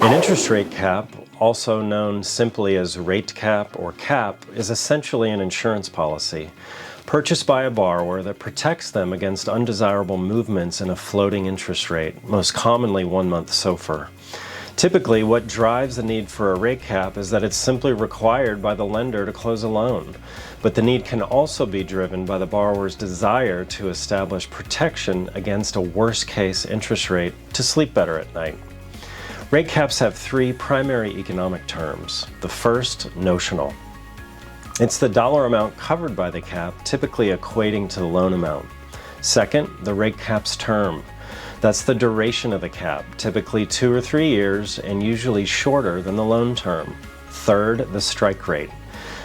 An interest rate cap, also known simply as rate cap or cap, is essentially an insurance policy purchased by a borrower that protects them against undesirable movements in a floating interest rate, most commonly 1-month SOFR. Typically, what drives the need for a rate cap is that it's simply required by the lender to close a loan, but the need can also be driven by the borrower's desire to establish protection against a worst-case interest rate to sleep better at night. Rate caps have 3 primary economic terms. The first, notional. It's the dollar amount covered by the cap, typically equating to the loan amount. Second, the rate cap's term. That's the duration of the cap, typically 2 or 3 years and usually shorter than the loan term. Third, the strike rate.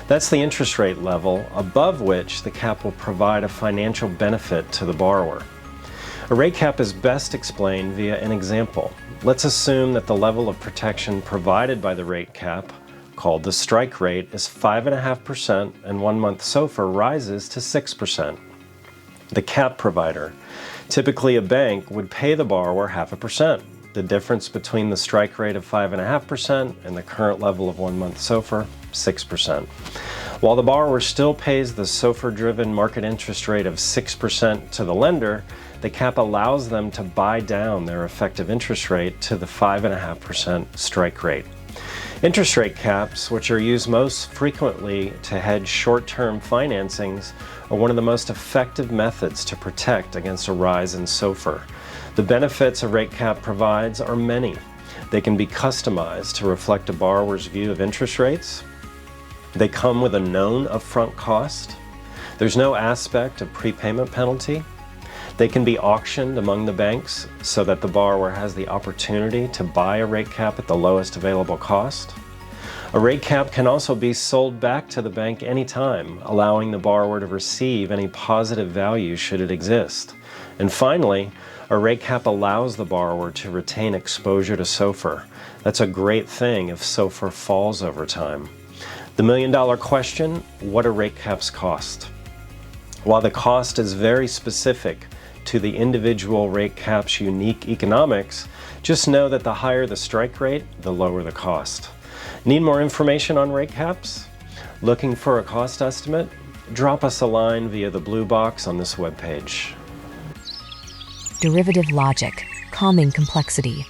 That's the interest rate level above which the cap will provide a financial benefit to the borrower. A rate cap is best explained via an example. Let's assume that the level of protection provided by the rate cap, called the strike rate, is 5.5% and 1-month SOFR rises to 6%. The cap provider, typically a bank, would pay the borrower 0.5%, the difference between the strike rate of 5.5% and the current level of 1-month SOFR, 6%. While the borrower still pays the SOFR-driven market interest rate of 6% to the lender, the cap allows them to buy down their effective interest rate to the 5.5% strike rate. Interest rate caps, which are used most frequently to hedge short-term financings, are one of the most effective methods to protect against a rise in SOFR. The benefits a rate cap provides are many. They can be customized to reflect a borrower's view of interest rates. They come with a known upfront cost. There's no aspect of prepayment penalty. They can be auctioned among the banks so that the borrower has the opportunity to buy a rate cap at the lowest available cost. A rate cap can also be sold back to the bank anytime, allowing the borrower to receive any positive value should it exist. And finally, a rate cap allows the borrower to retain exposure to SOFR. That's a great thing if SOFR falls over time. The million-dollar question, what do rate caps cost? While the cost is very specific to the individual rate cap's unique economics, just know that the higher the strike rate, the lower the cost. Need more information on rate caps? Looking for a cost estimate? Drop us a line via the blue box on this webpage. Derivative logic, calming complexity.